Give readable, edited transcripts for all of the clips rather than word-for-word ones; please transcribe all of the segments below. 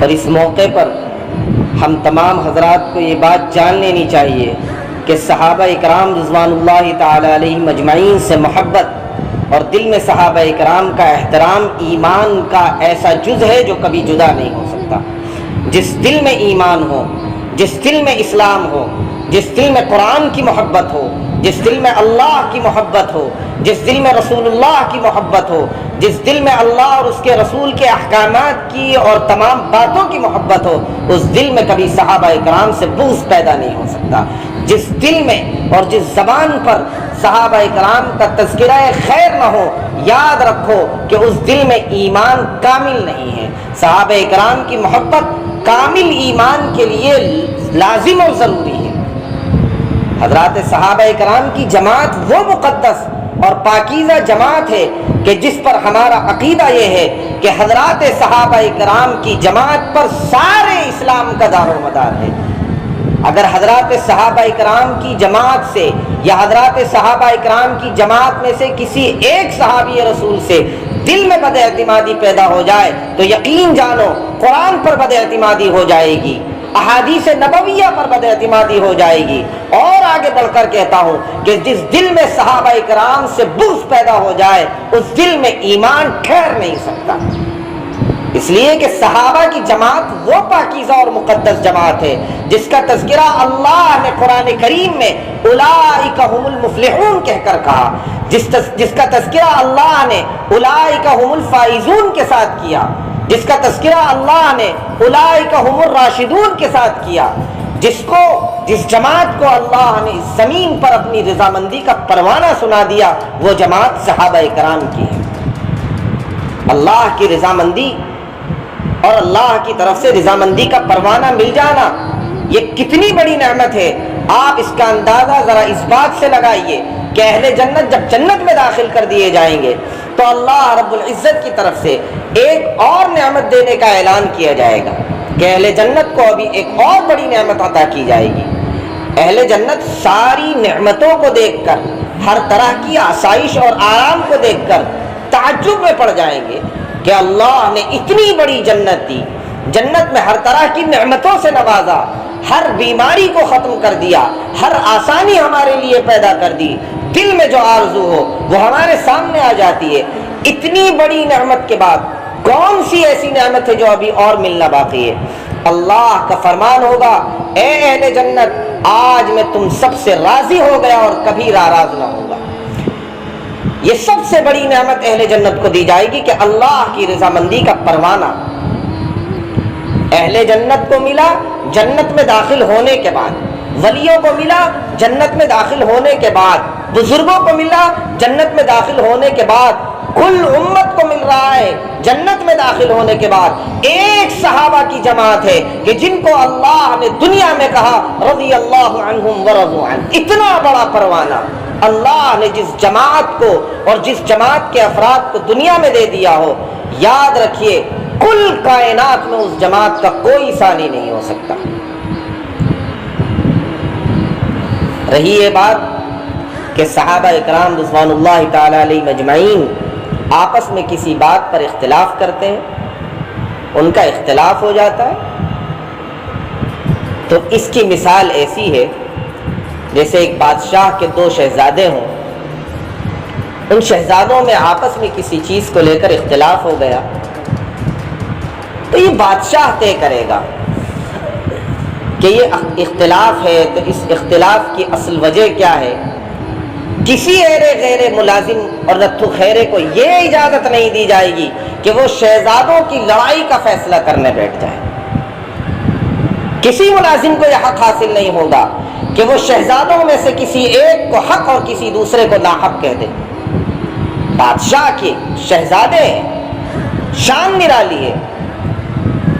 اور اس موقع پر ہم تمام حضرات کو یہ بات جان لینی چاہیے کہ صحابہ اکرام رضوان اللہ تعالی علیہم اجمعین سے محبت اور دل میں صحابہ اکرام کا احترام ایمان کا ایسا جز ہے جو کبھی جدا نہیں ہو سکتا۔ جس دل میں ایمان ہو، جس دل میں اسلام ہو، جس دل میں قرآن کی محبت ہو، جس دل میں اللہ کی محبت ہو، جس دل میں رسول اللہ کی محبت ہو، جس دل میں اللہ اور اس کے رسول کے احکامات کی اور تمام باتوں کی محبت ہو، اس دل میں کبھی صحابہ اکرام سے بغض پیدا نہیں ہو سکتا۔ جس دل میں اور جس زبان پر صحابہ اکرام کا تذکرہ خیر نہ ہو، یاد رکھو کہ اس دل میں ایمان کامل نہیں ہے۔ صحابہ اکرام کی محبت کامل ایمان کے لیے لازم اور ضروری ہے۔ حضرات صحابہ اکرام کی جماعت وہ مقدس اور پاکیزہ جماعت ہے کہ جس پر ہمارا عقیدہ یہ ہے کہ حضرات صحابہ اکرام کی جماعت پر سارے اسلام کا دار و مدار ہے۔ اگر حضرات صحابہ اکرام کی جماعت سے یا حضرات صحابہ اکرام کی جماعت میں سے کسی ایک صحابی رسول سے دل میں بد اعتمادی پیدا ہو جائے تو یقین جانو قرآن پر بد اعتمادی ہو جائے گی، احادیث نبویہ پر بد اعتمادی ہو جائے گی، اور آگے بڑھ کر کہتا ہوں کہ جس دل میں صحابہ اکرام سے بغض پیدا ہو جائے اس دل میں ایمان ٹھہر نہیں سکتا۔ اس لیے کہ صحابہ کی جماعت وہ پاکیزہ اور مقدس جماعت ہے جس کا تذکرہ اللہ نے قرآن کریم میں اولئک هم المفلحون کہہ کر کہا، جس کا تذکرہ اللہ نے اولئک هم الفائزون کے ساتھ کیا، جس کا تذکرہ اللہ نے اولئک هم الراشدون کے ساتھ کیا، جس جماعت کو اللہ نے اس زمین پر اپنی رضامندی کا پروانہ سنا دیا، وہ جماعت صحابہ اکرام کی ہے۔ اللہ کی رضامندی اور اللہ کی طرف سے رضامندی کا پروانہ مل جانا یہ کتنی بڑی نعمت ہے۔ آپ اس کا اندازہ ذرا اس بات سے لگائیے کہ اہل جنت جب جنت میں داخل کر دیے جائیں گے تو اللہ رب العزت کی طرف سے ایک اور نعمت دینے کا اعلان کیا جائے گا کہ اہل جنت کو ابھی ایک اور بڑی نعمت عطا کی جائے گی۔ اہل جنت ساری نعمتوں کو دیکھ کر، ہر طرح کی آسائش اور آرام کو دیکھ کر تعجب میں پڑ جائیں گے کہ اللہ نے اتنی بڑی جنت دی، جنت میں ہر طرح کی نعمتوں سے نوازا، ہر بیماری کو ختم کر دیا، ہر آسانی ہمارے لیے پیدا کر دی، دل میں جو آرزو ہو وہ ہمارے سامنے آ جاتی ہے۔ اتنی بڑی نعمت کے بعد کون سی ایسی نعمت ہے جو ابھی اور ملنا باقی ہے؟ اللہ کا فرمان ہوگا، اے اہل جنت آج میں تم سب سے راضی ہو گیا اور کبھی ناراض نہ ہوگا۔ یہ سب سے بڑی نعمت اہل جنت کو دی جائے گی کہ اللہ کی رضامندی کا پروانہ اہل جنت کو ملا جنت میں داخل ہونے کے بعد، ولیوں کو ملا جنت میں داخل ہونے کے بعد، بزرگوں کو ملا جنت میں داخل ہونے کے بعد، کل امت کو مل رہا ہے جنت میں داخل ہونے کے بعد۔ ایک صحابہ کی جماعت ہے کہ جن کو اللہ نے دنیا میں کہا رضی اللہ عنہم ورضوا عنہ۔ اتنا بڑا پروانہ اللہ نے جس جماعت کو اور جس جماعت کے افراد کو دنیا میں دے دیا ہو، یاد رکھیے کل کائنات میں اس جماعت کا کوئی ثانی نہیں ہو سکتا۔ رہی یہ بات کہ صحابہ اکرام رضوان اللہ تعالی علیہم اجمعین آپس میں کسی بات پر اختلاف کرتے ہیں، ان کا اختلاف ہو جاتا ہے، تو اس کی مثال ایسی ہے جیسے ایک بادشاہ کے دو شہزادے ہوں، ان شہزادوں میں آپس میں کسی چیز کو لے کر اختلاف ہو گیا تو یہ بادشاہ طے کرے گا کہ یہ اختلاف ہے تو اس اختلاف کی اصل وجہ کیا ہے۔ کسی غیر ملازم اور رتھو خیرے کو یہ اجازت نہیں دی جائے گی کہ وہ شہزادوں کی لڑائی کا فیصلہ کرنے بیٹھ جائے۔ کسی ملازم کو یہ حق حاصل نہیں ہوگا کہ وہ شہزادوں میں سے کسی ایک کو حق اور کسی دوسرے کو ناحق کہہ دے۔ بادشاہ کے شہزادے ہیں، شان نرالی ہے،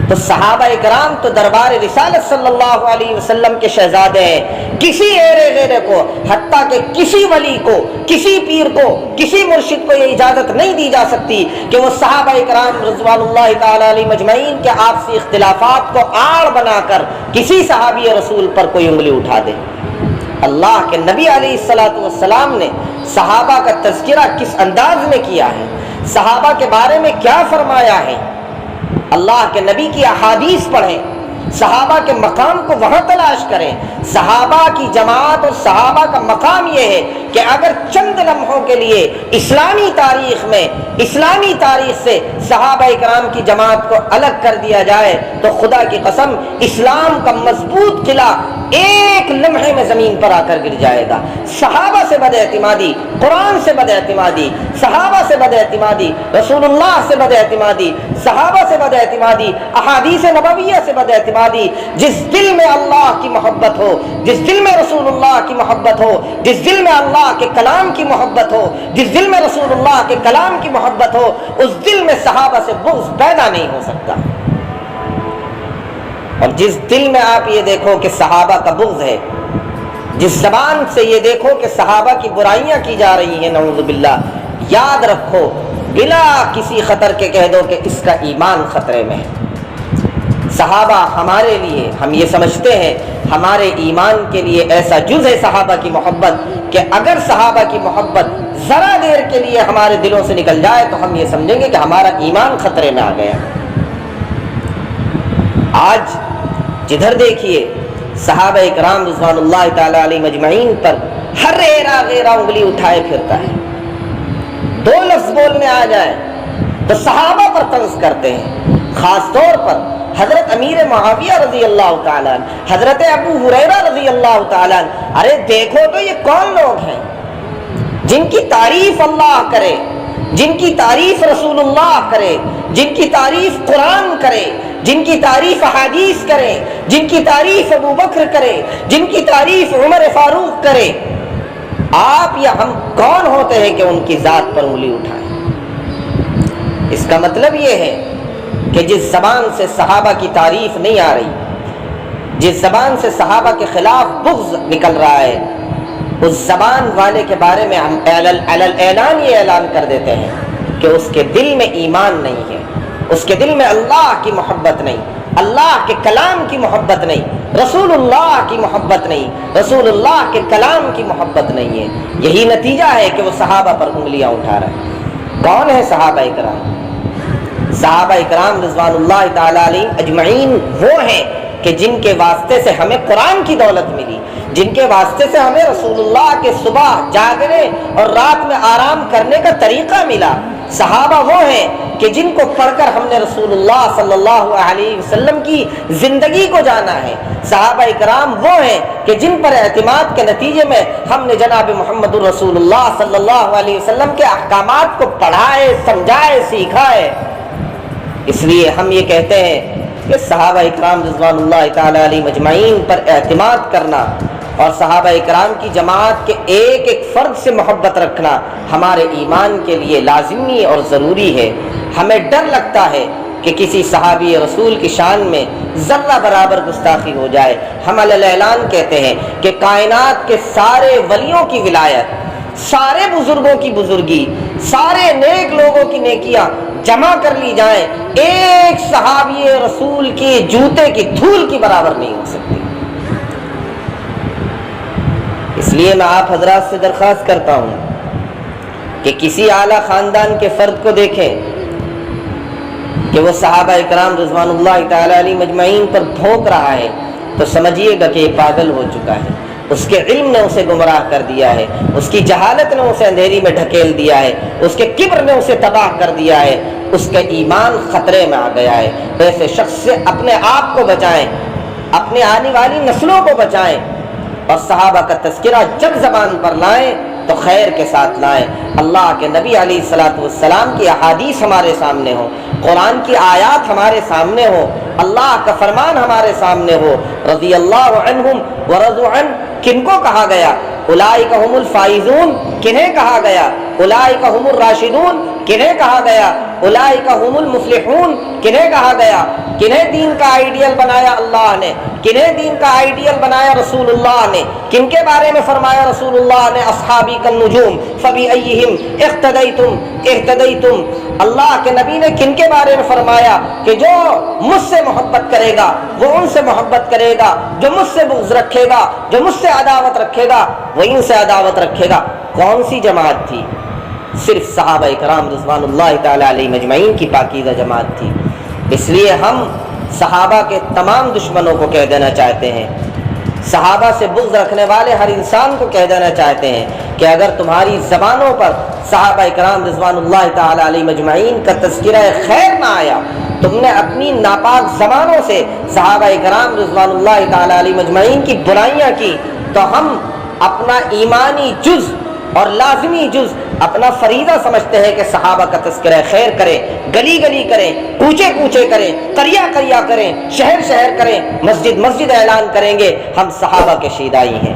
تو صحابہ اکرام تو دربار رسالت صلی اللہ علیہ وسلم کے شہزادے ہیں۔ کسی غیرے کو، حتیٰ کہ کسی ولی کو، کسی پیر کو، کسی مرشد کو یہ اجازت نہیں دی جا سکتی کہ وہ صحابہ اکرام رضوان اللہ تعالی علیہ مجمعین کے آپسی اختلافات کو آڑ بنا کر کسی صحابی رسول پر کوئی انگلی اٹھا دے۔ اللہ کے نبی علیہ الصلوۃ والسلام نے صحابہ کا تذکرہ کس انداز میں کیا ہے، صحابہ کے بارے میں کیا فرمایا ہے، اللہ کے نبی کی احادیث پڑھیں، صحابہ کے مقام کو وہاں تلاش کریں۔ صحابہ کی جماعت اور صحابہ کا مقام یہ ہے کہ اگر چند لمحوں کے لیے اسلامی تاریخ سے صحابہ اکرام کی جماعت کو الگ کر دیا جائے تو خدا کی قسم اسلام کا مضبوط قلعہ ایک لمحے میں زمین پر آ کر گر جائے گا۔ صحابہ سے بد اعتمادی، قرآن سے بد اعتمادی، صحابہ سے بد اعتمادی، رسول اللہ سے بد اعتمادی، صحابہ سے بد اعتمادی، احادیث نبویہ سے بد اعتمادی، جس دل میں اللہ کی محبت ہو، جس دل میں رسول اللہ کی محبت ہو، جس دل میں اللہ کے کلام کی محبت ہو، جس دل میں رسول اللہ کے کلام کی محبت ہو، اس دل میں صحابہ سے بغض پیدا نہیں ہو سکتا۔ اور جس دل میں آپ یہ دیکھو کہ صحابہ کا بغض ہے، جس زبان سے یہ دیکھو کہ صحابہ کی برائیاں کی جا رہی ہیں، نعوذ باللہ، یاد رکھو بلا کسی خطر کے کہہ دو کہ اس کا ایمان خطرے میں ہے۔ صحابہ ہمارے لیے، ہم یہ سمجھتے ہیں ہمارے ایمان کے لیے ایسا جز ہے صحابہ کی محبت کہ اگر صحابہ کی محبت ذرا دیر کے لیے ہمارے دلوں سے نکل جائے تو ہم یہ سمجھیں گے کہ ہمارا ایمان خطرے میں آ گیا۔ آج جدھر دیکھیے صحابہ اکرام رضوان اللہ تعالی علیہ مجمعین پر ہر ایرا غیرہ انگلی اٹھائے پھرتا ہے۔ دو لفظ بولنے آ جائے تو صحابہ پر طنز کرتے ہیں، خاص طور پر حضرت امیر معاویہ رضی اللہ تعالیٰ عنہ، حضرت ابو ہریرہ رضی اللہ تعالیٰ عنہ۔ ارے دیکھو تو یہ کون لوگ ہیں جن کی تعریف اللہ کرے، جن کی تعریف رسول اللہ کرے، جن کی تعریف قرآن کرے، جن کی تعریف احادیث کرے، جن کی تعریف ابو بکر کرے، جن کی تعریف عمر فاروق کرے۔ آپ یا ہم کون ہوتے ہیں کہ ان کی ذات پر انگلی اٹھائیں؟ اس کا مطلب یہ ہے کہ جس زبان سے صحابہ کی تعریف نہیں آ رہی، جس زبان سے صحابہ کے خلاف بغض نکل رہا ہے، اس زبان والے کے بارے میں ہم اعلان یہ اعلان کر دیتے ہیں کہ اس کے دل میں ایمان نہیں ہے، اس کے دل میں اللہ کی محبت نہیں، اللہ کے کلام کی محبت نہیں، رسول اللہ کی محبت نہیں، رسول اللہ کے کلام کی محبت نہیں ہے۔ یہی نتیجہ ہے کہ وہ صحابہ پر انگلیاں اٹھا رہے ہیں۔ کون ہے صحابہ اکرام؟ صحابہ اکرام رضوان اللہ تعالی علیہ اجمعین وہ ہیں کہ جن کے واسطے سے ہمیں قرآن کی دولت ملی، جن کے واسطے سے ہمیں رسول اللہ کے صبح جاگنے اور رات میں آرام کرنے کا طریقہ ملا۔ صحابہ وہ ہیں کہ جن کو پڑھ کر ہم نے رسول اللہ صلی اللہ علیہ وسلم کی زندگی کو جانا ہے۔ صحابہ اکرام وہ ہیں کہ جن پر اعتماد کے نتیجے میں ہم نے جناب محمد رسول اللہ صلی اللہ علیہ وسلم کے احکامات کو پڑھائے، سمجھائے، سیکھائے۔ اس لیے ہم یہ کہتے ہیں کہ صحابہ اکرام رضوان اللہ تعالی علیہ مجمعین پر اعتماد کرنا اور صحابہ اکرام کی جماعت کے ایک ایک فرد سے محبت رکھنا ہمارے ایمان کے لیے لازمی اور ضروری ہے۔ ہمیں ڈر لگتا ہے کہ کسی صحابی رسول کی شان میں ذرہ برابر گستاخی ہو جائے۔ ہم اعلان کہتے ہیں کہ کائنات کے سارے ولیوں کی ولایت، سارے بزرگوں کی بزرگی، سارے نیک لوگوں کی نیکیاں جمع کر لی جائیں، ایک صحابی رسول کی جوتے کی دھول کی برابر نہیں ہو سکتی۔ اس لیے میں آپ حضرات سے درخواست کرتا ہوں کہ کسی اعلیٰ خاندان کے فرد کو دیکھیں کہ وہ صحابہ اکرام رضوان اللہ تعالی علیہ مجمعین پر بھونک رہا ہے تو سمجھیے گا کہ یہ پاگل ہو چکا ہے۔ اس کے علم نے اسے گمراہ کر دیا ہے، اس کی جہالت نے اسے اندھیری میں ڈھکیل دیا ہے، اس کے کبر نے اسے تباہ کر دیا ہے، اس کا ایمان خطرے میں آ گیا ہے۔ ایسے شخص سے اپنے آپ کو بچائیں، اپنے آنے والی نسلوں کو بچائیں، اور صحابہ کا تذکرہ جب زبان پر لائیں تو خیر کے ساتھ لائیں۔ اللہ کے نبی علیہ الصلوۃ والسلام کی احادیث ہمارے سامنے ہو، قرآن کی آیات ہمارے سامنے ہو، اللہ کا فرمان ہمارے سامنے ہو۔ رضی اللہ عنہم ورضوا عنہ کن کو کہا گیا؟ اولئک هم الفائزون کنہیں کہا گیا؟ اولئک هم الراشدون کنہیں کہا گیا؟ اولئک هم المفلحون کنہیں کہا گیا؟ کنہیں دین کا آئیڈیل بنایا اللہ نے؟ کنہیں دین کا آئیڈیل بنایا رسول اللہ نے؟ کن کے بارے میں فرمایا رسول اللہ نے؟ اصحابی کالنجوم فبأیہم اقتدیتم اہتدیتم۔ اللہ کے نبی نے کن کے بارے میں فرمایا کہ جو مجھ سے محبت کرے گا وہ ان سے محبت کرے گا، جو مجھ سے بغض رکھے گا، جو مجھ سے عداوت رکھے گا وہ ان سے عداوت رکھے گا۔ کون سی جماعت تھی؟ صرف صحابہ اکرام رضوان اللہ تعالی علیہ مجمعین کی پاکیزہ جماعت تھی۔ اس لیے ہم صحابہ کے تمام دشمنوں کو کہہ دینا چاہتے ہیں، صحابہ سے بغض رکھنے والے ہر انسان کو کہہ دینا چاہتے ہیں کہ اگر تمہاری زبانوں پر صحابہ اکرام رضوان اللہ تعالی علیہ مجمعین کا تذکرہ خیر نہ آیا، تم نے اپنی ناپاک زبانوں سے صحابہ اکرام رضوان اللہ تعالی علیہ مجمعین کی برائیاں کی، تو ہم اپنا ایمانی جز اور لازمی جز اپنا فریضہ سمجھتے ہیں کہ صحابہ کا تذکرہ خیر کریں، گلی گلی کریں، کوچے کوچے کریں، قریہ قریہ کریں، شہر شہر کریں، مسجد مسجد اعلان کریں گے ہم صحابہ کے شیدائی ہیں۔